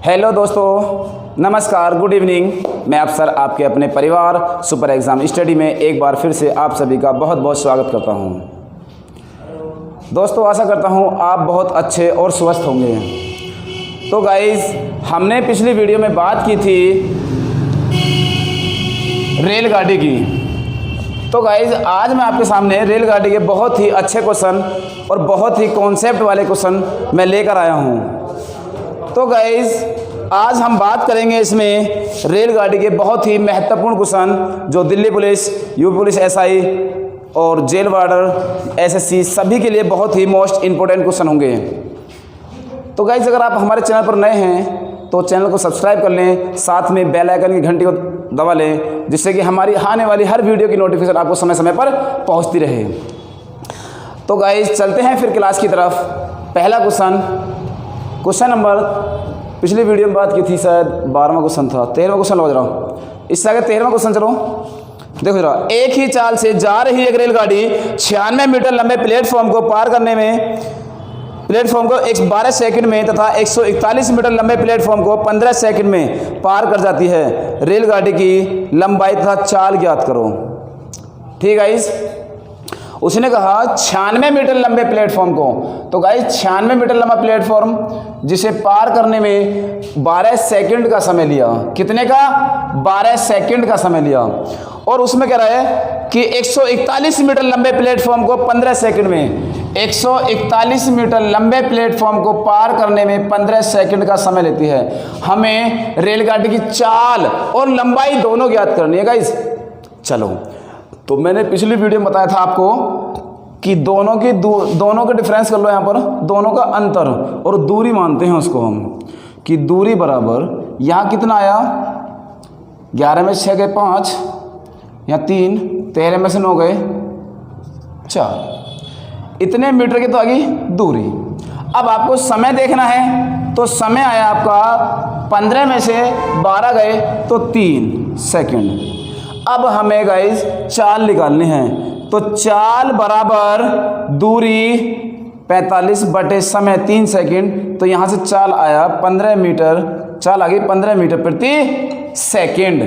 Hello दोस्तों, नमस्कार, good evening. मैं अफसर आपके अपने परिवार सुपर एग्ज़ाम स्टडी में एक बार फिर से आप सभी का बहुत बहुत स्वागत करता हूं। दोस्तों, आशा करता हूं आप बहुत अच्छे और स्वस्थ होंगे। तो गाइज़, हमने पिछली वीडियो में बात की थी रेलगाड़ी की। तो गाइज़, आज मैं आपके सामने रेलगाड़ी के बहुत ही अच्छे क्वेश्चन और बहुत ही कॉन्सेप्ट वाले क्वेश्चन मैं लेकर आया हूं। तो गाइज़, आज हम बात करेंगे इसमें रेलगाड़ी के बहुत ही महत्वपूर्ण क्वेश्चन जो Delhi police, UP police SI और जेल वार्डर एसएससी सभी के लिए बहुत ही मोस्ट इम्पोर्टेंट क्वेश्चन होंगे। तो गाइज़, अगर आप हमारे चैनल पर नए हैं तो चैनल को सब्सक्राइब कर लें, साथ में बेल आइकन की घंटी को दबा लें, जिससे कि हमारी आने वाली हर वीडियो की नोटिफिकेशन आपको समय समय पर पहुंचती रहे। तो गाइज़, चलते हैं फिर क्लास की तरफ। पहला क्वेश्चन नंबर, पिछली वीडियो में बात की थी, शायद 12वां क्वेश्चन था, 13वां क्वेश्चन लगा रहा। इससे आगे 13वां क्वेश्चन। चलो देखो जरा, एक ही चाल से जा रही एक रेलगाड़ी 96 मीटर लंबे प्लेटफॉर्म को पार करने में, प्लेटफॉर्म को 12 सेकंड में तथा 141 मीटर लंबे प्लेटफॉर्म को 15 सेकंड में पार कर जाती है। रेलगाड़ी की लंबाई तथा चाल ज्ञात करो। ठीक है, उसने कहा 96 मीटर लंबे प्लेटफॉर्म को। तो गाइस, 96 मीटर लंबा प्लेटफॉर्म जिसे पार करने में 12 सेकंड का समय लिया। कितने का? 12 सेकंड का समय लिया। और उसमें कह रहा है कि 141 मीटर लंबे प्लेटफॉर्म को 15 सेकंड में, 141 मीटर लंबे प्लेटफॉर्म को पार करने में 15 सेकंड का समय लेती है। हमें रेलगाड़ी की चाल और लंबाई दोनों ज्ञात करनी है गाइस। चलो, तो मैंने पिछली वीडियो में बताया था आपको कि दोनों के डिफरेंस कर लो, यहाँ पर दोनों का अंतर और दूरी मानते हैं उसको हम, कि दूरी बराबर यहाँ कितना आया, 11 में 6 गए 5, यहाँ 3, 13 में से 9 गए 4, इतने मीटर की तो आ गई दूरी। अब आपको समय देखना है, तो समय आया आपका 15 में से 12 गए तो 3 सेकंड। अब हमें गाइस चाल निकालनी है, तो चाल बराबर दूरी 45 बटे समय 3 सेकंड। तो यहाँ से चाल आया 15 मीटर, चाल आ गई 15 मीटर प्रति सेकंड।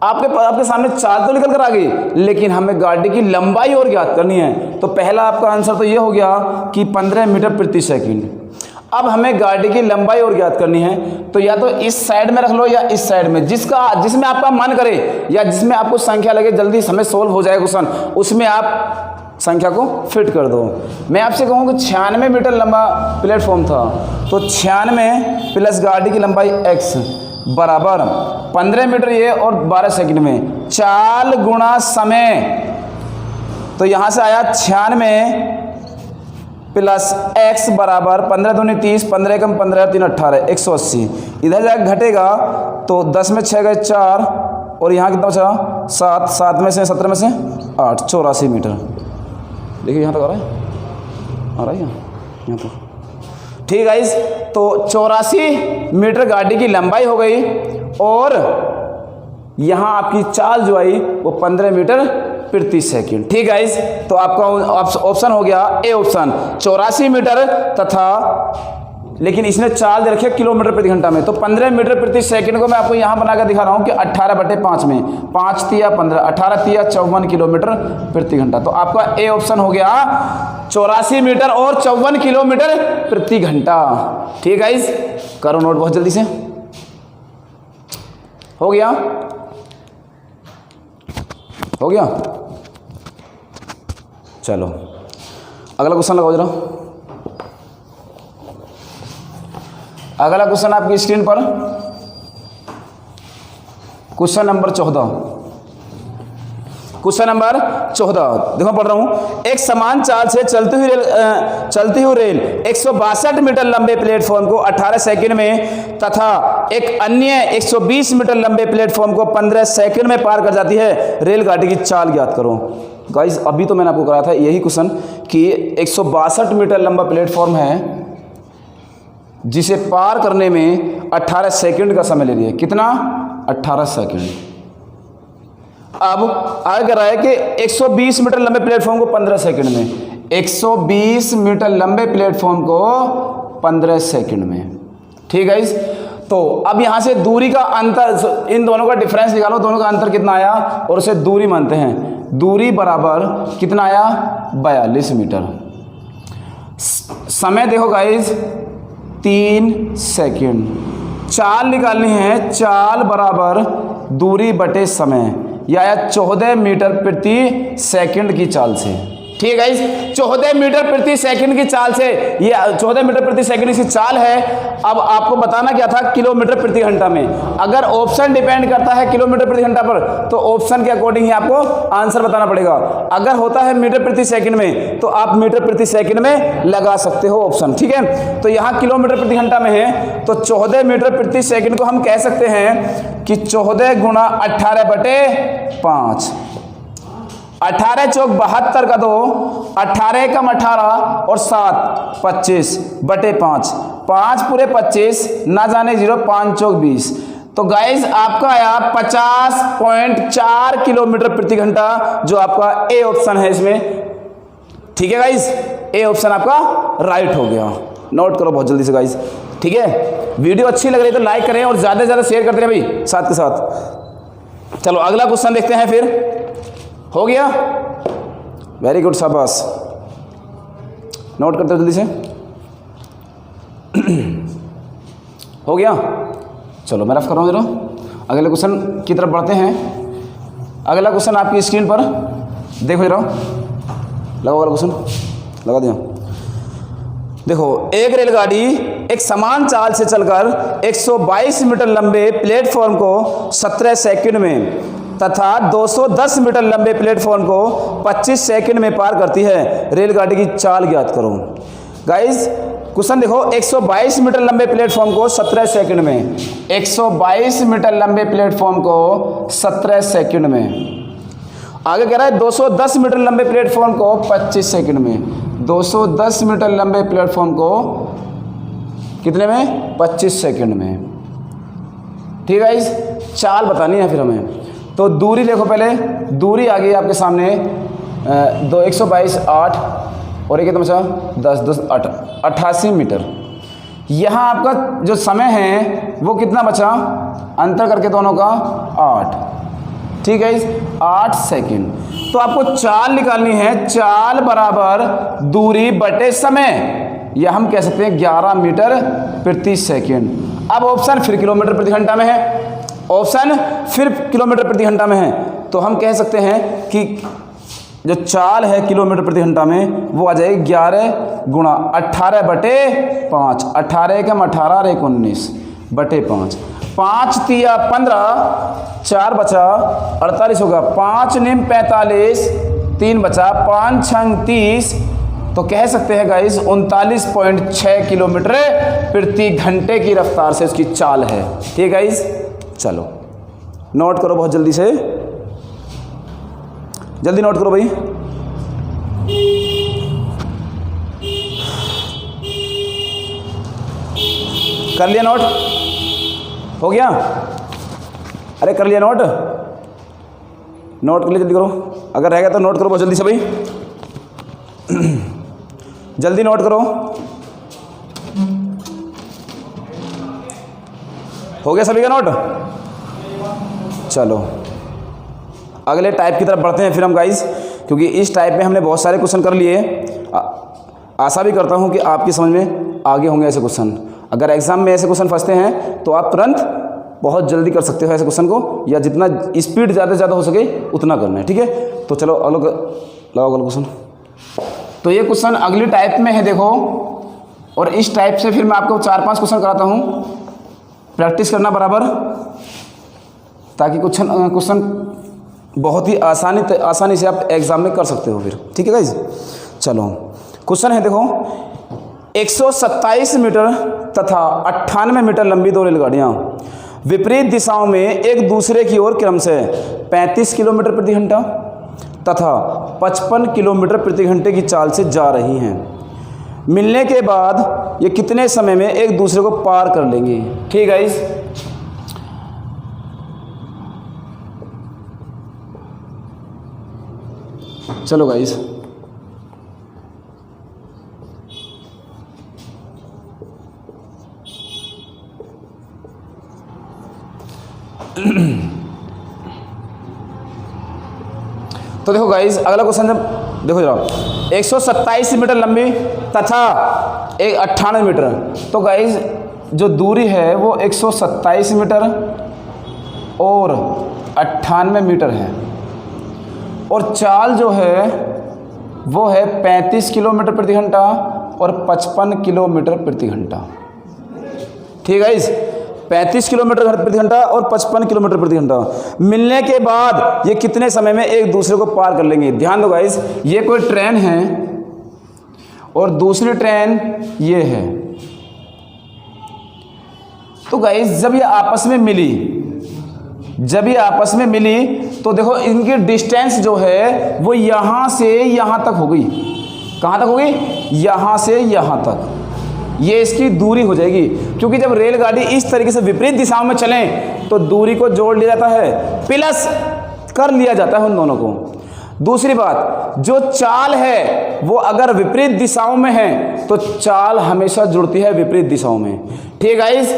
आपके सामने चाल तो निकल कर आ गई, लेकिन हमें गाड़ी की लंबाई और ज्ञात करनी है। तो पहला आपका आंसर तो ये हो गया कि 15 मीटर प्रति सेकंड। अब हमें गाड़ी की लंबाई और ज्ञात करनी है, तो या तो इस साइड में रख लो या इस साइड में, जिसमें आपका मन करे या जिसमें आपको संख्या लगे, जल्दी समय सोल्व हो जाए क्वेश्चन, उसमें आप संख्या को फिट कर दो। मैं आपसे कहूँ कि 96 मीटर लंबा प्लेटफॉर्म था, तो 96 प्लस गाड़ी की लंबाई x बराबर 15 मीटर ये और 12 सेकंड में, चाल गुणा समय। तो यहाँ से आया 96 प्लस x बराबर 15 दूनी 30, 15 कम 15, 3 18, 180। इधर जाकर घटेगा तो 10 में 6 गए 4, और यहाँ कितना बचा 7, 7 में से 17 में से 8, 84 मीटर। देखिए यहाँ तक आ रहा है, आ रहा है यहाँ तो। ठीक है, तो 84 मीटर गाड़ी की लंबाई हो गई, और यहाँ आपकी चाल जो आई वो 15 मीटर प्रति सेकंड। ठीक है, तो आपका ऑप्शन हो गया ए ऑप्शन, 84 मीटर तथा, लेकिन इसने चाल दे रखी है किलोमीटर प्रति घंटा में, तो 15 मीटर प्रति सेकंड को मैं आपको यहाँ बनाकर दिखा रहा हूँ कि 18 बटे 5 में, 5 तिया 15, 18 तिया 54 किलोमीटर प्रति घंटा। तो आपका ए ऑप्शन हो गया 84 मीटर और 54 किलोमीटर प्रति घंटा। ठीक है, करो नोट बहुत जल्दी से। हो गया, हो गया। चलो अगला क्वेश्चन लगाओ जरा। अगला क्वेश्चन आपकी स्क्रीन पर, क्वेश्चन नंबर 14। क्वेश्चन नंबर 14 देखो, पढ़ रहा हूं। एक समान चाल से चलती हुई रेल 162 मीटर लंबे प्लेटफॉर्म को 18 सेकंड में तथा एक अन्य 120 मीटर लंबे प्लेटफॉर्म को 15 सेकंड में पार कर जाती है। रेलगाड़ी की चाल ज्ञात करो। गाइस, अभी तो मैंने आपको कराया था यही क्वेश्चन कि 162 मीटर लंबा प्लेटफॉर्म है जिसे पार करने में 18 सेकंड का समय ले रही है। कितना? 18 सेकंड। अब आगे कह रहा है कि 120 मीटर लंबे प्लेटफॉर्म को 15 सेकंड में, 120 मीटर लंबे प्लेटफॉर्म को 15 सेकंड में। ठीक है, तो अब यहाँ से दूरी का अंतर, इन दोनों का डिफरेंस निकालो, दोनों का अंतर कितना आया और उसे दूरी मानते हैं। दूरी बराबर कितना आया 42 मीटर। समय देखो गाइज 3 सेकंड। चाल निकालनी है, चाल बराबर दूरी बटे समय, यह आया 14 मीटर प्रति सेकंड की चाल से। ठीक है गाइस, 14 मीटर प्रति सेकंड की चाल से, ये 14 मीटर प्रति सेकंड की चाल है। अब आपको बताना क्या था किलोमीटर प्रति घंटा में। अगर ऑप्शन डिपेंड करता है किलोमीटर प्रति घंटा पर तो ऑप्शन के अकॉर्डिंग ही आपको आंसर बताना पड़ेगा। अगर होता है मीटर प्रति सेकंड में तो आप मीटर प्रति सेकंड में लगा सकते हो ऑप्शन। ठीक है, तो यहाँ किलोमीटर प्रति घंटा में है तो 14 मीटर प्रति सेकंड को हम कह सकते हैं कि 14 गुणा 18 बटे 5। 18 चौक 72 का 2, 18 कम 18 और 7 25 बटे 5, 5 पूरे 25 ना जाने 0, 5 चौक 20। तो गाइज आपका आया 50.4 किलोमीटर प्रति घंटा, जो आपका ए ऑप्शन है इसमें। ठीक है गाइज, ए ऑप्शन आपका राइट हो गया। नोट करो बहुत जल्दी से गाइज। ठीक है, वीडियो अच्छी लग रही है तो लाइक करें और ज़्यादा से ज़्यादा शेयर करते रहे भाई साथ के साथ। चलो अगला क्वेश्चन देखते हैं फिर। हो गया, वेरी गुड, शाबाश। नोट करते हो जल्दी से। हो गया, चलो मैं रफ कर रहा हूँ जरा। अगले क्वेश्चन की तरफ बढ़ते हैं। अगला क्वेश्चन आपकी स्क्रीन पर देखो जरा, लगाओ अगला क्वेश्चन, लगा दिया। देखो, एक रेलगाड़ी एक समान चाल से चलकर 122 मीटर लंबे प्लेटफॉर्म को 17 सेकंड में तथा 210 मीटर लंबे प्लेटफॉर्म को 25 सेकंड में पार करती है। रेलगाड़ी की चाल ज्ञात करो। गाइस क्वेश्चन देखो, 122 मीटर लंबे प्लेटफॉर्म को 17 सेकंड में, 122 मीटर लंबे प्लेटफॉर्म को 17 सेकंड में। आगे कह रहा है 210 मीटर लंबे प्लेटफॉर्म को 25 सेकंड में। 210 मीटर लंबे प्लेटफॉर्म को कितने में? 25 सेकंड में। ठीक है गाइस, चाल बतानी है फिर हमें। तो दूरी देखो, पहले दूरी आ गई आपके सामने 122 8 और एक कितना बचा 10 10 8 88 मीटर। यहाँ आपका जो समय है वो कितना बचा, अंतर करके दोनों का 8। ठीक है, 8 सेकंड। तो आपको चाल निकालनी है, चाल बराबर दूरी बटे समय, या हम कह सकते हैं 11 मीटर प्रति सेकंड। अब ऑप्शन फिर किलोमीटर प्रति घंटा में है, ऑप्शन फिर किलोमीटर प्रति घंटा में है, तो हम कह सकते हैं कि जो चाल है किलोमीटर प्रति घंटा में वो आ जाएगी 11 गुणा 18 बटे 5। 18 कम 18 और 19 बटे 5। 5 तिया 15, 4 बचा 48 होगा। 5 निम 45, 3 बचा, 5 छंग 30। तो कह सकते हैं गाइस 39.6 किलोमीटर प्रति घंटे की रफ्तार से उसकी चाल है। ठीक है गाइस, चलो नोट करो बहुत जल्दी से, जल्दी नोट करो भाई। कर लिया नोट? हो गया? अरे कर लिया नोट? नोट कर लिया, जल्दी करो। अगर रहेगा तो नोट करो बहुत जल्दी से भाई, जल्दी नोट करो। हो गया सभी का नोट? चलो अगले टाइप की तरफ बढ़ते हैं फिर हम गाइस, क्योंकि इस टाइप में हमने बहुत सारे क्वेश्चन कर लिए। आशा भी करता हूं कि आपकी समझ में आगे होंगे ऐसे क्वेश्चन। अगर एग्जाम में ऐसे क्वेश्चन फंसते हैं तो आप तुरंत बहुत जल्दी कर सकते हो ऐसे क्वेश्चन को, या जितना स्पीड ज़्यादा से ज़्यादा हो सके उतना करना है। ठीक है, तो चलो अलग लगाओ अगला क्वेश्चन। तो ये क्वेश्चन अगली टाइप में है देखो, और इस टाइप से फिर मैं आपको 4-5 क्वेश्चन कराता हूँ। प्रैक्टिस करना बराबर, ताकि क्वेश्चन बहुत ही आसानी से आप एग्जाम में कर सकते हो फिर। ठीक है गाइज, चलो क्वेश्चन है देखो, 127 मीटर तथा 98 मीटर लंबी 2 रेलगाड़ियाँ विपरीत दिशाओं में एक दूसरे की ओर क्रम से 35 किलोमीटर प्रति घंटा तथा 55 किलोमीटर प्रति घंटे की चाल से जा रही हैं। मिलने के बाद ये कितने समय में एक दूसरे को पार कर लेंगी? ठीक है गाइस, चलो गाइस तो देखो गाइस, अगला क्वेश्चन जब देखो जरा, 127 मीटर लंबी तथा 98 मीटर। तो गाइस जो दूरी है वो 127 मीटर और 98 मीटर है, और चाल जो है वो है 35 किलोमीटर प्रति घंटा और 55 किलोमीटर प्रति घंटा। ठीक है गाइस, 35 किलोमीटर प्रति घंटा और 55 किलोमीटर प्रति घंटा। मिलने के बाद ये कितने समय में एक दूसरे को पार कर लेंगे? ध्यान दो गाइस, ये कोई ट्रेन है और दूसरी ट्रेन ये है। तो गाइस जब ये आपस में मिली तो देखो इनकी डिस्टेंस जो है वो यहाँ से यहाँ तक हो गई। कहाँ तक होगी? यहाँ से यहाँ तक। ये इसकी दूरी हो जाएगी, क्योंकि जब रेलगाड़ी इस तरीके से विपरीत दिशाओं में चलें तो दूरी को जोड़ लिया जाता है, प्लस कर लिया जाता है उन दोनों को। दूसरी बात, जो चाल है वो अगर विपरीत दिशाओं में है तो चाल हमेशा जुड़ती है विपरीत दिशाओं में। ठीक है गाइस,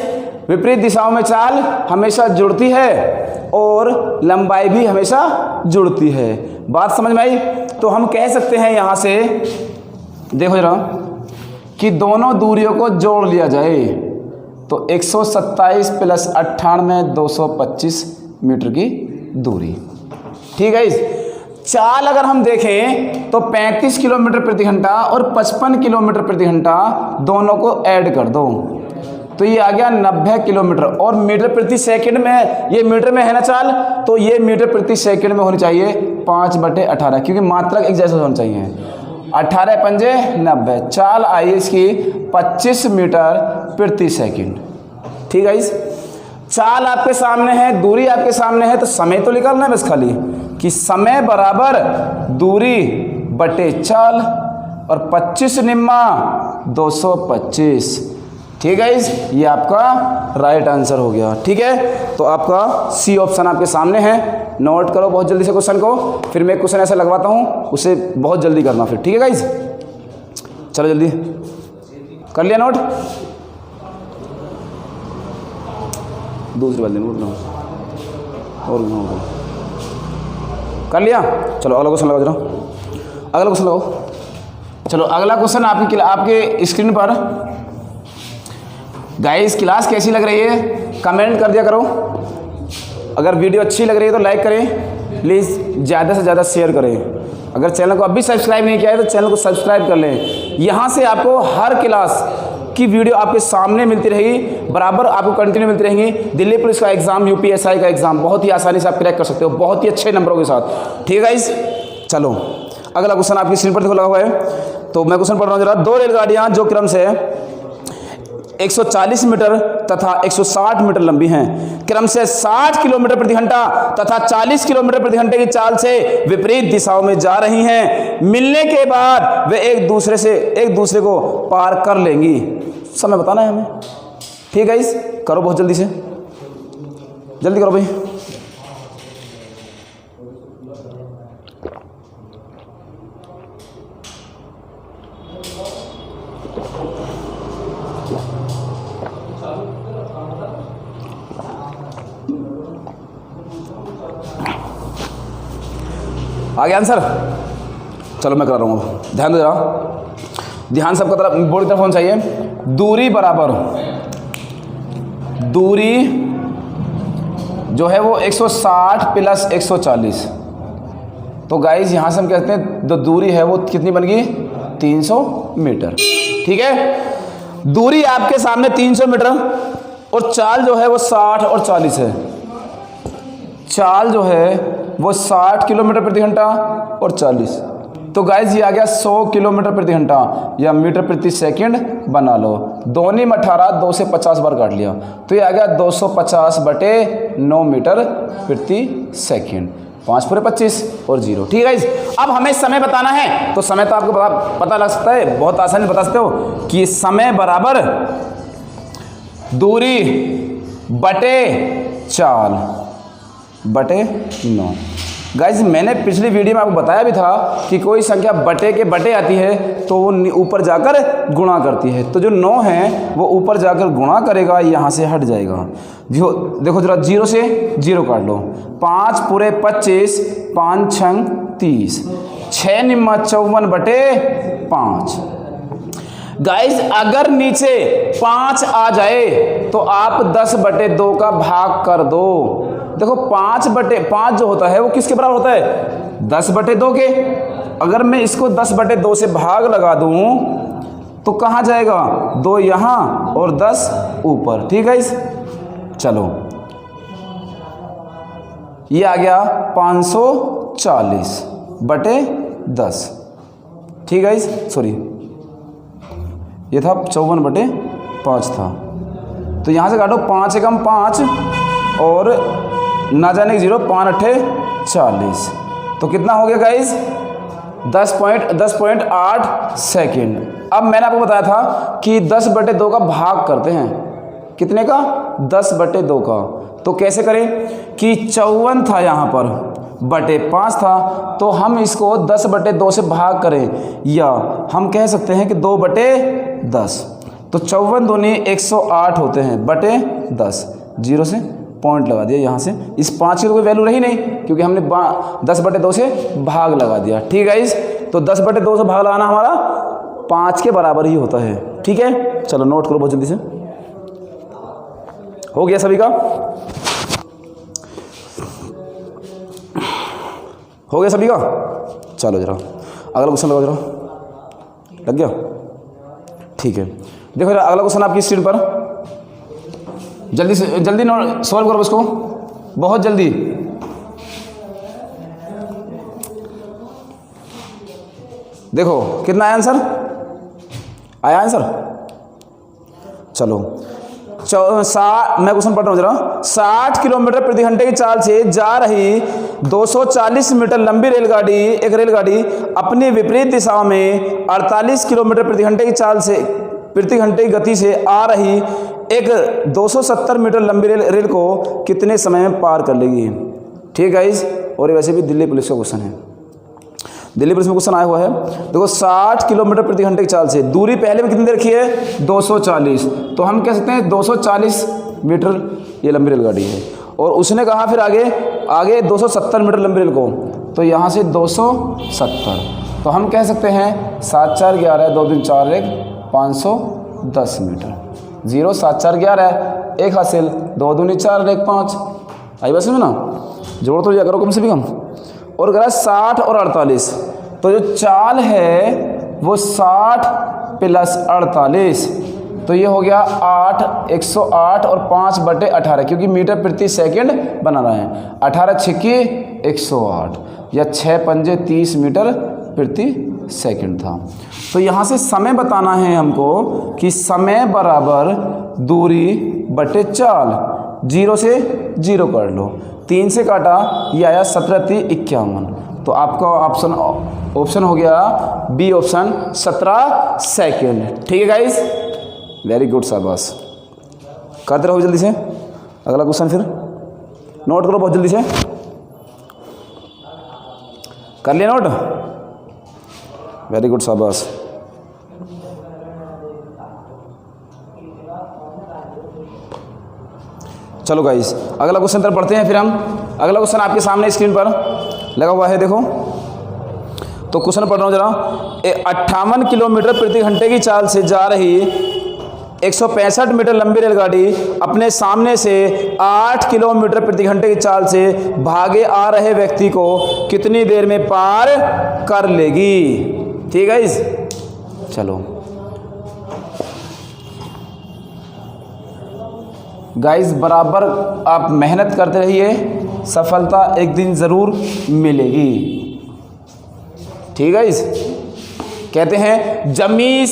विपरीत दिशाओं में चाल हमेशा जुड़ती है और लंबाई भी हमेशा जुड़ती है। बात समझ में आई? तो हम कह सकते हैं यहाँ से, देखो जरा, कि दोनों दूरियों को जोड़ लिया जाए तो 127 प्लस 98 225 मीटर की दूरी। ठीक है। इस चाल अगर हम देखें तो 35 किलोमीटर प्रति घंटा और 55 किलोमीटर प्रति घंटा दोनों को ऐड कर दो तो ये आ गया 90 किलोमीटर। और मीटर प्रति सेकंड में, ये मीटर में है ना चाल, तो ये मीटर प्रति सेकंड में होनी चाहिए 5/18, क्योंकि मात्रक एक जैसा होना चाहिए। 18 पंजे 90, चाल आई इसकी 25 मीटर प्रति सेकंड। ठीक है। इस चाल आपके सामने है, दूरी आपके सामने है, तो समय तो निकालना है बस खाली, कि समय बराबर दूरी बटे चाल, और 25 निम्मा 225। ठीक है। इस ये आपका राइट आंसर हो गया। ठीक है, तो आपका सी ऑप्शन आपके सामने है। नोट करो बहुत जल्दी से क्वेश्चन को, फिर मैं क्वेश्चन ऐसा लगवाता हूँ, उसे बहुत जल्दी करना फिर। ठीक है गाइस, चलो जल्दी कर लिया नोट। दूसरी बात और कर लिया। चलो अगला क्वेश्चन लगाओ जरा, अगला क्वेश्चन लगाओ। चलो अगला क्वेश्चन आपके स्क्रीन पर। गाइस क्लास कैसी लग रही है कमेंट कर दिया करो। अगर वीडियो अच्छी लग रही है तो लाइक करें, प्लीज़ ज़्यादा से ज़्यादा शेयर करें। अगर चैनल को अभी सब्सक्राइब नहीं किया है तो चैनल को सब्सक्राइब कर लें। यहाँ से आपको हर क्लास की वीडियो आपके सामने मिलती रहेगी, बराबर आपको कंटिन्यू मिलती रहेंगी। दिल्ली पुलिस का एग्जाम, यूपीएसआई का एग्जाम बहुत ही आसानी से आप क्रैक कर सकते हो, बहुत ही अच्छे नंबरों के साथ। ठीक है गाइस, चलो अगला क्वेश्चन आपकी स्क्रीन पर देखो लगा हुआ है, तो मैं क्वेश्चन पढ़ रहा हूँ जरा। दो रेलगाड़ियाँ जो क्रम से 140 मीटर तथा 160 मीटर लंबी हैं, क्रम से 60 किलोमीटर प्रति घंटा तथा 40 किलोमीटर प्रति घंटे की चाल से विपरीत दिशाओं में जा रही हैं। मिलने के बाद वे एक दूसरे को पार कर लेंगी। समय बताना है हमें। ठीक है, इस करो बहुत जल्दी से, जल्दी करो भाई। आ गया आंसर? चलो मैं करा रहा हूँ, ध्यान दे रहा, ध्यान सबका तरफ बोर्ड की तरफ होना चाहिए। दूरी बराबर, दूरी जो है वो 160 प्लस 140। तो गाइज यहाँ से हम कहते हैं जो दूरी है वो कितनी बन गई? 300 मीटर। ठीक है, दूरी आपके सामने 300 मीटर और चाल जो है वो 60 और 40 है। चाल जो है वो 60 किलोमीटर प्रति घंटा और 40। तो गाइज ये आ गया 100 किलोमीटर प्रति घंटा या मीटर प्रति सेकंड बना लो। दोनों में 18, 2 से 50 बार काट लिया तो ये आ गया 250/9 मीटर प्रति सेकंड। 5 पूरे 25 और 0। ठीक है गाइज, अब हमें समय बताना है। तो समय तो आपको पता लग सकता है, बहुत आसानी बता सकते हो कि समय बराबर दूरी बटे चाल बटे 9। गाइज मैंने पिछली वीडियो में आपको बताया भी था कि कोई संख्या बटे के बटे आती है तो वो ऊपर जाकर गुणा करती है। तो जो 9 है वो ऊपर जाकर गुणा करेगा, यहाँ से हट जाएगा। जो देखो जरा 0 से 0 काट लो। 5 पूरे 25, 5 छंग 30, 6 निम्मा 54 बटे 5। गाइज अगर नीचे 5 आ जाए तो आप 10 बटे 2 का भाग कर दो। देखो 5 बटे 5 जो होता है वो किसके बराबर होता है? 10 बटे 2 के। अगर मैं इसको 10 बटे 2 से भाग लगा दूं तो कहाँ जाएगा? 2 यहाँ और 10 ऊपर। ठीक है, चलो ये आ गया 540 बटे 10। ठीक है, सॉरी ये था 54 बटे 5 था। तो यहाँ से काटो 5 एकम 5 और ना जाने की 0, 5 अट्ठे 40। तो कितना हो गया गाइस? 10.8 सेकेंड। अब मैंने आपको बताया था कि 10 बटे 2 का भाग करते हैं। कितने का? 10 बटे 2 का। तो कैसे करें कि 54 था यहाँ पर बटे 5 था, तो हम इसको 10 बटे 2 से भाग करें, या हम कह सकते हैं कि 2 बटे 10। तो 54 दूनी 108 होते हैं बटे 10। 0 से पॉइंट लगा दिया यहाँ से। इस 5 की तो कोई वैल्यू रही नहीं क्योंकि हमने 10 बटे 2 से भाग लगा दिया। ठीक है, तो 10 बटे 2 से भाग लगाना हमारा 5 के बराबर ही होता है। ठीक है, चलो नोट करो बहुत जल्दी से। हो गया सभी का? हो गया सभी का? चलो जरा अगला क्वेश्चन लगाओ, जरा लग गया? ठीक है, देखो जरा अगला क्वेश्चन आपकी स्क्रीन पर। जल्दी से जल्दी सॉल्व करो इसको, बहुत जल्दी। देखो कितना आया आंसर? आया आंसर? चलो मैं क्वेश्चन पढ़ रहा हूँ जरा। 60 किलोमीटर प्रति घंटे की चाल से जा रही 240 मीटर लंबी एक रेलगाड़ी अपनी विपरीत दिशा में 48 किलोमीटर प्रति घंटे की चाल से प्रति घंटे की गति से आ रही एक 270 मीटर लंबी रेल को कितने समय में पार कर लेगी? ठीक है, और वैसे भी दिल्ली पुलिस का क्वेश्चन है। दिल्ली पुलिस में क्वेश्चन आया हुआ है। देखो 60 किलोमीटर प्रति घंटे की चाल से, दूरी पहले में कितनी दे रखी है? 240। तो हम कह सकते हैं 240 मीटर ये लंबी रेलगाड़ी है, और उसने कहा फिर आगे 270 मीटर लंबी रेल को, तो यहाँ से 270। तो हम कह सकते हैं 7 4 11 2 3 4 1 510 मीटर। 0 7 4 11 1 हासिल, 2 दूनी 4 1 5। आई बस में ना, जोड़ तो लिया करो कम से भी कम। और अगर 60 और 48, तो जो चाल है वो 60 प्लस 48, तो ये हो गया 108 और 5 बटे 18, क्योंकि मीटर प्रति सेकंड बना रहे हैं। 18 छिक्की 108 या 6 पंजे 30 मीटर प्रति सेकंड था। तो यहाँ से समय बताना है हमको कि समय बराबर दूरी बटे चाल। 0 से 0 कर लो, 3 से काटा, ये आया 17 3 51। तो आपका ऑप्शन हो गया बी ऑप्शन 17 सेकेंड। ठीक है गाइस, वेरी गुड, शाबाश। करते रहो जल्दी से। अगला क्वेश्चन फिर नोट करो बहुत जल्दी से। कर लिया नोट? वेरी गुड, शाबाश। चलो गाइस अगला क्वेश्चन तरफ पढ़ते हैं फिर हम। अगला क्वेश्चन आपके सामने स्क्रीन पर लगा हुआ है, देखो। तो क्वेश्चन पढ़ रहा हूँ जरा। 58 किलोमीटर प्रति घंटे की चाल से जा रही 165 मीटर लंबी रेलगाड़ी अपने सामने से 8 किलोमीटर प्रति घंटे की चाल से भागे आ रहे व्यक्ति को कितनी देर में पार कर लेगी? ठीक है गाइस, चलो गाइस बराबर आप मेहनत करते रहिए, सफलता एक दिन ज़रूर मिलेगी। ठीक है गाइस, कहते हैं जमी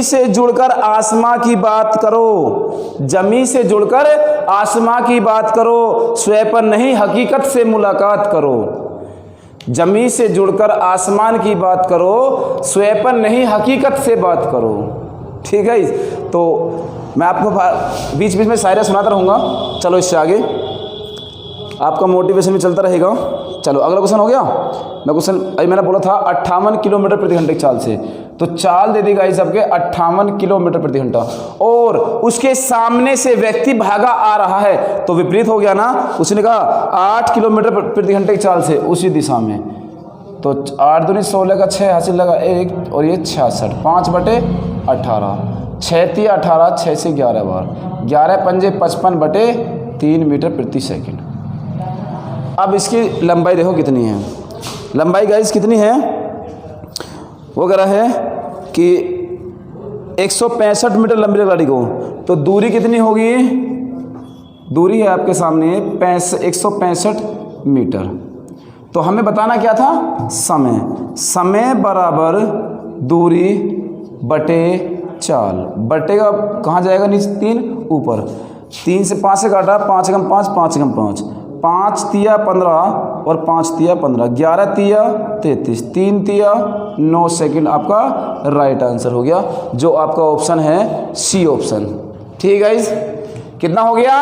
से जुड़कर आसमां की बात करो, जमी से जुड़कर आसमां की बात करो, स्वयं पर नहीं हकीकत से मुलाकात करो। जमी से जुड़कर आसमान की बात करो, स्वयं पर नहीं हकीकत से बात करो। ठीक है, तो मैं आपको बीच बीच में शायरी सुनाता रहूँगा। चलो इससे आगे आपका मोटिवेशन भी चलता रहेगा। चलो अगला क्वेश्चन हो गया। मैं क्वेश्चन अभी मैंने बोला था 58 किलोमीटर प्रति घंटे की चाल से, तो चाल दे दी गाइस आपके 58 किलोमीटर प्रति घंटा, और उसके सामने से व्यक्ति भागा आ रहा है, तो विपरीत हो गया ना। उसने कहा 8 किलोमीटर प्रति घंटे की चाल से उसी दिशा में, तो 8 दूनी 16 का 6 हासिल लगा 1, और ये 66, 5/18, 6 तिया 18, 6 से 11 बार, 11 पंजे 55/3 मीटर प्रति सेकंड। अब इसकी लंबाई देखो कितनी है। लंबाई गाइस कितनी है, वो कह रहा है कि 165 मीटर लंबी गाड़ी को, तो दूरी कितनी होगी, दूरी है आपके सामने 165 मीटर। तो हमें बताना क्या था, समय। समय बराबर दूरी बटे चाल, बटे का कहाँ जाएगा, नीचे 3 ऊपर, 3 से 5 से काटा, 5 एकम 5, 5 एकम 5, 5 तिया 15 और 5 तिया 15, 11 तिया 33, 3 तिया 9 सेकंड आपका राइट आंसर हो गया, जो आपका ऑप्शन है सी ऑप्शन। ठीक है गाइस, कितना हो गया,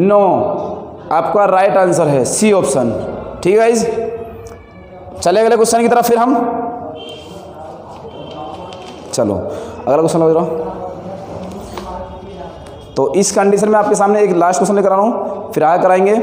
9, आपका राइट आंसर है सी ऑप्शन। ठीक है गाइस, चले अगले क्वेश्चन की तरफ फिर हम। चलो अगला क्वेश्चन लग रहा हूँ। तो इस कंडीशन में आपके सामने एक लास्ट क्वेश्चन लेकर आ रहा हूँ, फिर आगे कराएंगे।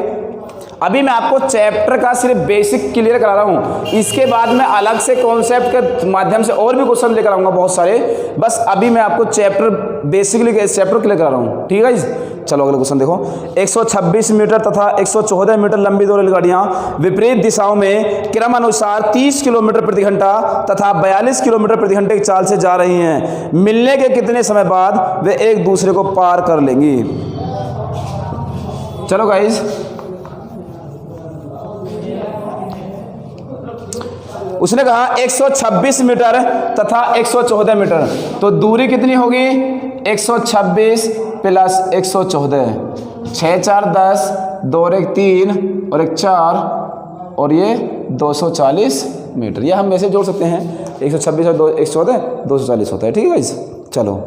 अभी मैं आपको चैप्टर का सिर्फ बेसिक क्लियर करा रहा हूँ, इसके बाद मैं अलग से कॉन्सेप्ट के माध्यम से और भी क्वेश्चन लेकर आऊँगा बहुत सारे। बस अभी मैं आपको चैप्टर बेसिकली चैप्टर क्लियर करा रहा हूँ। ठीक है गाइस, चलो अगला क्वेश्चन देखो। 126 मीटर तथा 114 मीटर लंबी 2 रेलगाड़ियाँ विपरीत दिशाओं में क्रमानुसार 30 किलोमीटर प्रति घंटा तथा 42 किलोमीटर प्रति घंटे की चाल से जा रही हैं। मिलने के कितने समय बाद वे एक दूसरे को पार कर लेंगी। चलो गाइस, उसने कहा 126 मीटर तथा 114 मीटर, तो दूरी कितनी होगी, 126 प्लस 114, 6 4 10, 2 और 1 3 और 1 4, और ये 240 मीटर। ये हम ऐसे जोड़ सकते हैं, 126 और 114 240 होता है। ठीक है गाइस, चलो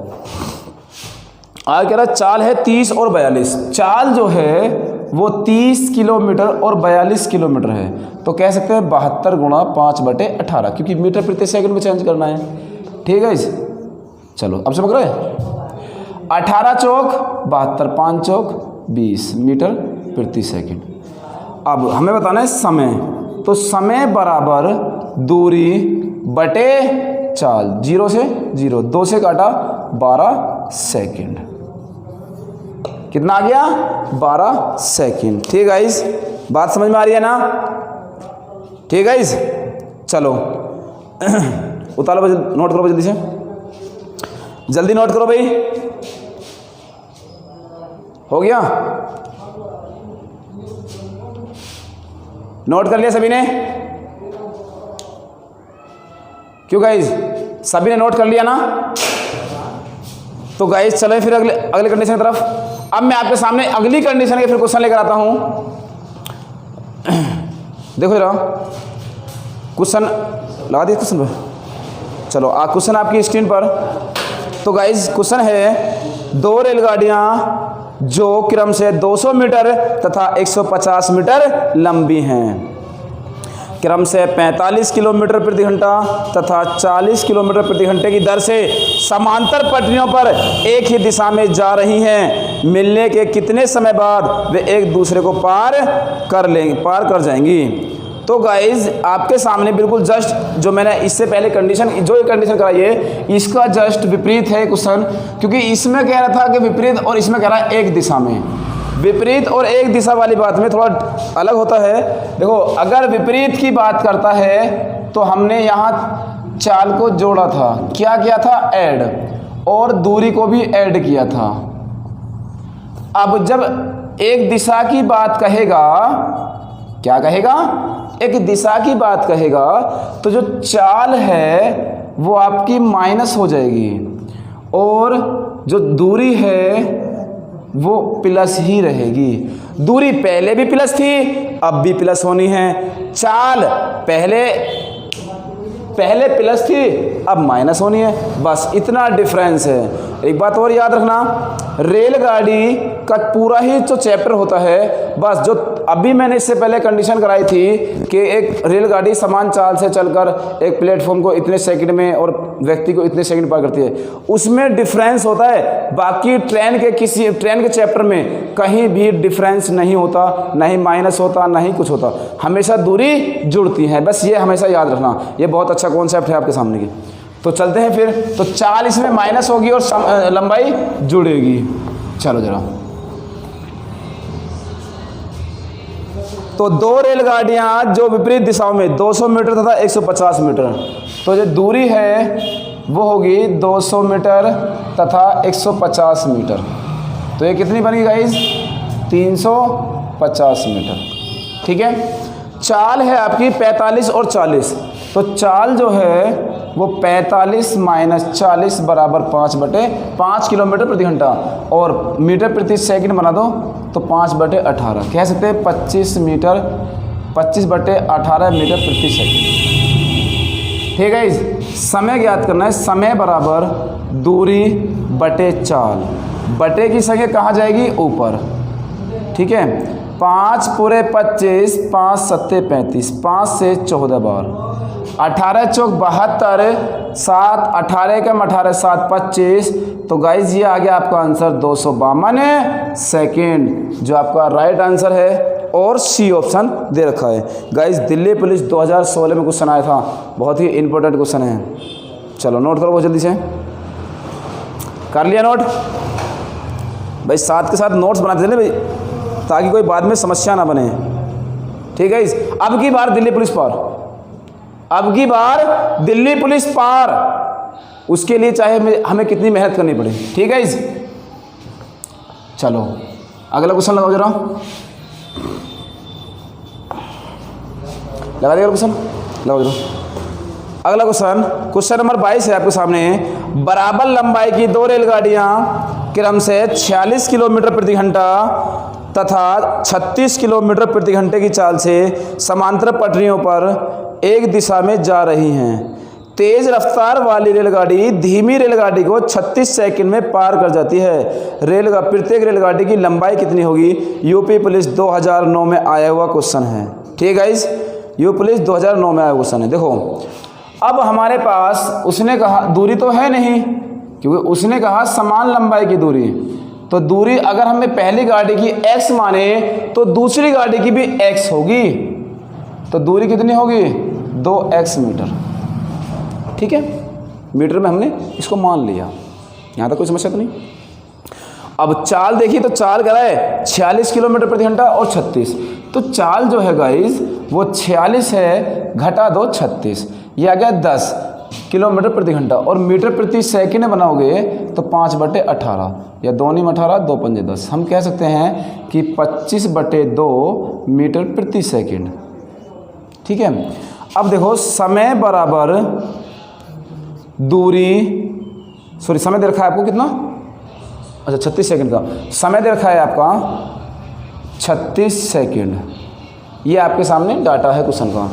आगे कह रहा चाल है 30 और 42। चाल जो है वो 30 किलोमीटर और 42 किलोमीटर है, तो कह सकते हैं 72 गुणा 5/18, क्योंकि मीटर प्रति सेकंड में चेंज करना है। ठीक है, चलो अब समझ रहे हैं। 18 चौक 72, 5 चौक 20 मीटर प्रति सेकंड। अब हमें बताना है समय, तो समय बराबर दूरी बटे चाल, 0 से 0, 2 से काटा 12 सेकंड, कितना आ गया, 12 सेकंड। ठीक गाइस, बात समझ में आ रही है ना। ठीक गाइस, चलो उतारो, नोट करो जल्दी से, जल्दी नोट करो भाई। हो गया, नोट कर लिया सभी ने, क्यों गाइस, सभी ने नोट कर लिया ना। तो गाइस चले फिर अगले कंडीशन की तरफ। अब मैं आपके सामने अगली कंडीशन के फिर क्वेश्चन लेकर आता हूं। देखो जरा, क्वेश्चन लगा दिया क्वेश्चन पर। चलो क्वेश्चन आपकी स्क्रीन पर। तो गाइस क्वेश्चन है 2 रेलगाड़ियां जो क्रम से 200 मीटर तथा 150 मीटर लंबी हैं, क्रम से 45 किलोमीटर प्रति घंटा तथा 40 किलोमीटर प्रति घंटे की दर से समांतर पटरियों पर एक ही दिशा में जा रही हैं। मिलने के कितने समय बाद वे एक दूसरे को पार कर जाएंगी। तो गाइज आपके सामने बिल्कुल जस्ट जो मैंने इससे पहले कंडीशन, जो ये कंडीशन कराई है, इसका जस्ट विपरीत है क्वेश्चन, क्योंकि इसमें कह रहा था कि विपरीत और इसमें कह रहा है एक दिशा में। विपरीत और एक दिशा वाली बात में थोड़ा अलग होता है। देखो, अगर विपरीत की बात करता है तो हमने यहाँ चाल को जोड़ा था, क्या किया था, ऐड, और दूरी को भी ऐड किया था। अब जब एक दिशा की बात कहेगा, क्या कहेगा, एक दिशा की बात कहेगा, तो जो चाल है वो आपकी माइनस हो जाएगी और जो दूरी है वो प्लस ही रहेगी। दूरी पहले भी प्लस थी, अब भी प्लस होनी है। चाल पहले प्लस थी, अब माइनस होनी है, बस इतना डिफरेंस है। एक बात और याद रखना, रेलगाड़ी का पूरा ही जो चैप्टर होता है, बस जो अभी मैंने इससे पहले कंडीशन कराई थी कि एक रेलगाड़ी समान चाल से चलकर एक प्लेटफॉर्म को इतने सेकंड में और व्यक्ति को इतने सेकंड पार करती है, उसमें डिफरेंस होता है। बाकी ट्रेन के चैप्टर में कहीं भी डिफरेंस नहीं होता, नहीं माइनस होता, नहीं कुछ होता, हमेशा दूरी जुड़ती है। बस ये हमेशा याद रखना, ये बहुत अच्छा कॉन्सेप्ट है आपके सामने की। तो चलते हैं फिर। तो चाल इसमें माइनस होगी और लंबाई जुड़ेगी। चलो जरा, तो दो रेलगाड़ियां जो विपरीत दिशाओं में 200 मीटर तथा 150 मीटर, तो जो दूरी है वो होगी 200 मीटर तथा 150 मीटर। तो ये कितनी बनेगी गाइस? 350 मीटर। ठीक है। चाल है आपकी 45 और 40, तो चाल जो है वो 45 माइनस 40 बराबर 5/5 किलोमीटर प्रति घंटा, और मीटर प्रति सेकंड बना दो तो 5/18 कह सकते हैं। 25 बटे 18 मीटर प्रति सेकंड। ठीक है। समय ज्ञात करना है। समय बराबर दूरी बटे चाल, बटे की संख्या कहाँ जाएगी? ऊपर। ठीक है। 5 पूरे 25, 5 सत्ते 35, 5 से 14 बार, 18 चौक 72, 7 18 कम 18 7 25। तो गाइज ये आ गया आपका आंसर 252 सेकेंड, जो आपका राइट आंसर है। और सी ऑप्शन दे रखा है। गाइज दिल्ली पुलिस 2016 में क्वेश्चन आया था, बहुत ही इंपॉर्टेंट क्वेश्चन है। चलो नोट करो बहुत जल्दी से। कर लिया नोट भाई? साथ के साथ नोट्स बनाते थे भाई, ताकि कोई बाद में समस्या ना बने। ठीक है। अब की बार दिल्ली पुलिस पार, अब की बार दिल्ली पुलिस पार, उसके लिए चाहे हमें कितनी मेहनत करनी पड़े। ठीक है। चलो अगला क्वेश्चन लगाओ जरा, लगा दिया क्वेश्चन, लगाओ जरा। अगला क्वेश्चन नंबर 22 है आपके सामने। बराबर लंबाई की दो रेलगाड़ियां क्रम से 46 किलोमीटर प्रति घंटा तथा 36 किलोमीटर प्रति घंटे की चाल से समांतर पटरियों पर एक दिशा में जा रही हैं। तेज रफ्तार वाली रेलगाड़ी धीमी रेलगाड़ी को 36 सेकंड में पार कर जाती है। प्रत्येक रेलगाड़ी की लंबाई कितनी होगी? यूपी पुलिस 2009 में आया हुआ क्वेश्चन है। ठीक है गाइस, यूपी पुलिस 2009 में आया क्वेश्चन है। देखो अब हमारे पास उसने कहा दूरी तो है नहीं, क्योंकि उसने कहा समान लंबाई की दूरी, तो दूरी अगर हमें पहली गाड़ी की x माने तो दूसरी गाड़ी की भी x होगी। तो दूरी कितनी होगी? 2x metre. ठीक है, मीटर में हमने इसको मान लिया, यहाँ तक कोई समस्या तो नहीं। अब चाल देखिए, तो चाल कह रहा है 46 किलोमीटर प्रति घंटा और 36, तो चाल जो है गाइस वो 46 है, घटा दो 36, ये आ गया 10 किलोमीटर प्रति घंटा, और मीटर प्रति सेकंड बनाओगे तो 5/18, या 2 × 18 2 × 5 10। हम कह सकते हैं कि 25/2 मीटर प्रति सेकंड। ठीक है। अब देखो समय बराबर दूरी, सॉरी समय दे रखा है आपको कितना? अच्छा 36 सेकंड का समय दे रखा है आपका 36 सेकंड। ये आपके सामने डाटा है क्वेश्चन का।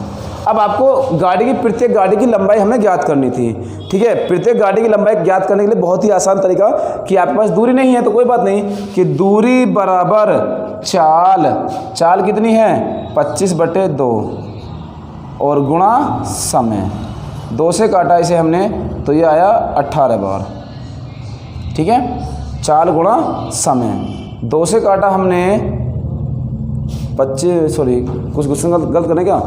अब आपको गाड़ी की प्रत्येक गाड़ी की लंबाई हमें ज्ञात करनी थी। ठीक है, प्रत्येक गाड़ी की लंबाई ज्ञात करने के लिए बहुत ही आसान तरीका कि आपके पास दूरी नहीं है तो कोई बात नहीं, कि दूरी बराबर चाल कितनी है? 25/2 और गुणा समय, 2 से काटा इसे हमने तो ये आया 18 बार। ठीक है, चाल गुणा समय, 2 से काटा हमने 25, सॉरी कुछ क्वेश्चन गलत करने क्या,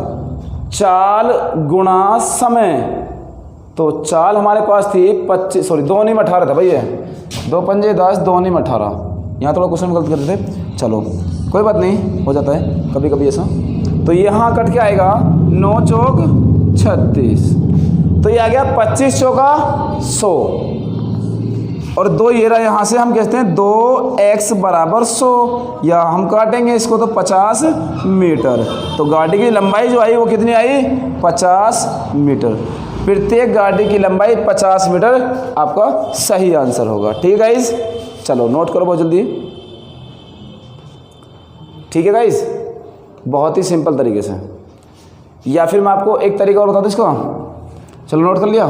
चाल गुणा समय, तो चाल हमारे पास थी 25, सॉरी 2 × 18 था भाई, ये 2 × 5 10, 2 × 18, यहाँ थोड़ा क्वेश्चन गलत करते थे। चलो कोई बात नहीं, हो जाता है कभी कभी ऐसा। तो यहाँ कट के आएगा 9 चौक 36, तो ये आ गया 25 चौका 100, और 2 ये रहा, यहाँ से हम कहते हैं 2x बराबर 100, या हम काटेंगे इसको तो 50 मीटर। तो गाड़ी की लंबाई जो आई वो कितनी आई? 50 मीटर। प्रत्येक गाड़ी की लंबाई 50 मीटर आपका सही आंसर होगा। ठीक है गाइज, चलो नोट करो बहुत जल्दी। ठीक है गाइज, बहुत ही सिंपल तरीके से, या फिर मैं आपको एक तरीका और बता दूँ इसका। चलो नोट कर लिया।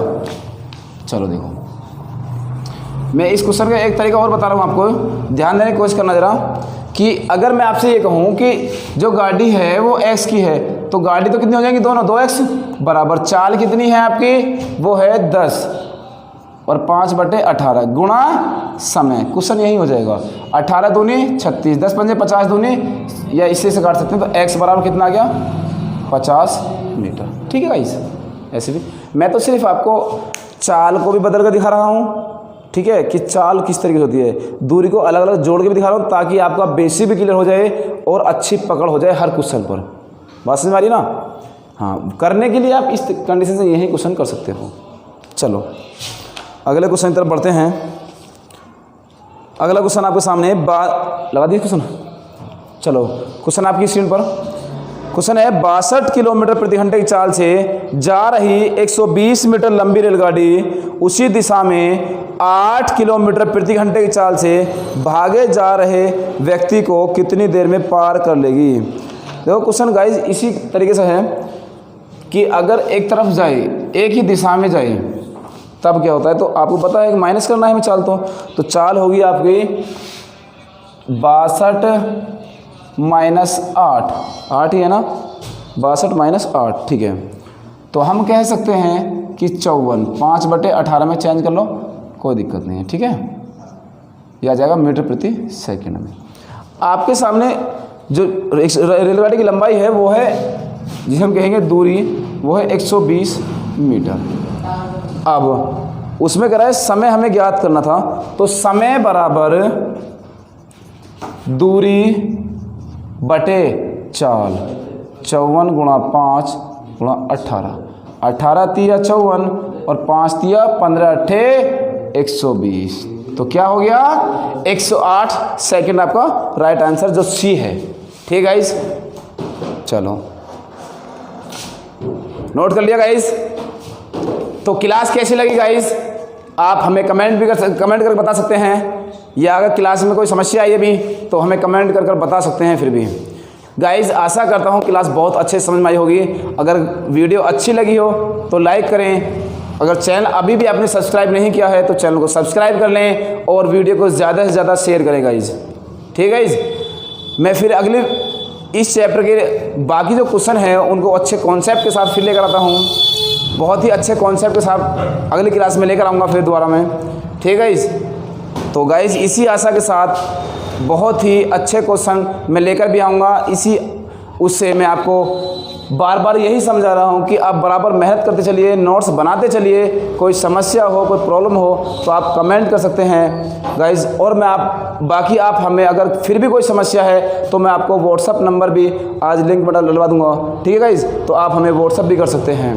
चलो देखो, मैं इस क्वेश्चन का एक तरीका और बता रहा हूँ आपको, ध्यान देने की कोशिश करना ज़रा, कि अगर मैं आपसे ये कहूँ कि जो गाड़ी है वो x की है, तो गाड़ी तो कितनी हो जाएंगी दोनों, 2x बराबर चाल कितनी है आपकी, वो है 10 और 5/18 गुणा समय। क्वेश्चन यही हो जाएगा, 18 दूनी 36, 10 पंजे 50 दूनी, या इससे से काट सकते हैं, तो x बराबर कितना आ गया, 50 मीटर। ठीक है गाइस, ऐसे भी मैं तो सिर्फ आपको चाल को भी बदल कर दिखा रहा हूँ, ठीक है, कि चाल किस तरीके से होती है, दूरी को अलग अलग जोड़ के भी दिखा रहा हूँ, ताकि आपका बेसिक भी क्लियर हो जाए और अच्छी पकड़ हो जाए हर क्वेश्चन पर। बात समझ में आ रही ना? हाँ, करने के लिए आप इस कंडीशन से यही क्वेश्चन कर सकते हो। चलो अगले क्वेश्चन की तरफ बढ़ते हैं। अगला क्वेश्चन आपके सामने लगा दिए क्वेश्चन, चलो क्वेश्चन आपकी स्क्रीन पर। क्वेश्चन है 62 किलोमीटर प्रति घंटे की चाल से जा रही 120 मीटर लंबी रेलगाड़ी उसी दिशा में 8 किलोमीटर प्रति घंटे की चाल से भागे जा रहे व्यक्ति को कितनी देर में पार कर लेगी। देखो क्वेश्चन गाइज इसी तरीके से है कि अगर एक तरफ जाए, एक ही दिशा में जाए, तब क्या होता है, तो आपको पता है कि माइनस करना है, मैं चाल तो चाल होगी आपकी 62 माइनस 8 ही है ना, 62 - 8, ठीक है। तो हम कह सकते हैं कि 54, 5/18 में चेंज कर लो, कोई दिक्कत नहीं है, ठीक है। यह आ जाएगा मीटर प्रति सेकंड में। आपके सामने जो रेलगाड़ी की लंबाई है वो है, जिसे हम कहेंगे दूरी, वो है 120 मीटर। अब उसमें कह रहा है समय हमें ज्ञात करना था, तो समय बराबर दूरी बटे चाल, 54 गुणा 5 गुणा 18, 18 तिया 54 और 5 तिया 15 अट्ठे 120, तो क्या हो गया 108 सेकंड आपका राइट आंसर जो सी है। ठीक गाइस, चलो नोट कर लिया गाइस। तो क्लास कैसी लगी गाइस, आप हमें कमेंट कर बता सकते हैं, या अगर क्लास में कोई समस्या आई अभी तो हमें कमेंट कर बता सकते हैं। फिर भी गाइस आशा करता हूँ क्लास बहुत अच्छे से समझ में आई होगी। अगर वीडियो अच्छी लगी हो तो लाइक करें, अगर चैनल अभी भी आपने सब्सक्राइब नहीं किया है तो चैनल को सब्सक्राइब कर लें और वीडियो को ज़्यादा से ज़्यादा शेयर करें गाइस। ठीक है गाइस, मैं फिर अगले इस चैप्टर के बाकी जो क्वेश्चन हैं उनको अच्छे कॉन्सेप्ट के साथ फिर लेकर आता हूँ, बहुत ही अच्छे कॉन्सेप्ट के साथ अगली क्लास में लेकर आऊँगा फिर दोबारा मैं। ठीक है गाइस, तो गाइस इसी आशा के साथ बहुत ही अच्छे क्वेश्चन मैं लेकर भी आऊँगा। उससे मैं आपको बार बार यही समझा रहा हूँ कि आप बराबर मेहनत करते चलिए, नोट्स बनाते चलिए। कोई समस्या हो, कोई प्रॉब्लम हो तो आप कमेंट कर सकते हैं गाइस। और मैं बाकी आप हमें अगर फिर भी कोई समस्या है तो मैं आपको व्हाट्सअप नंबर भी आज लिंक बटन डलवा दूँगा। ठीक है गाइस, तो आप हमें व्हाट्सअप भी कर सकते हैं।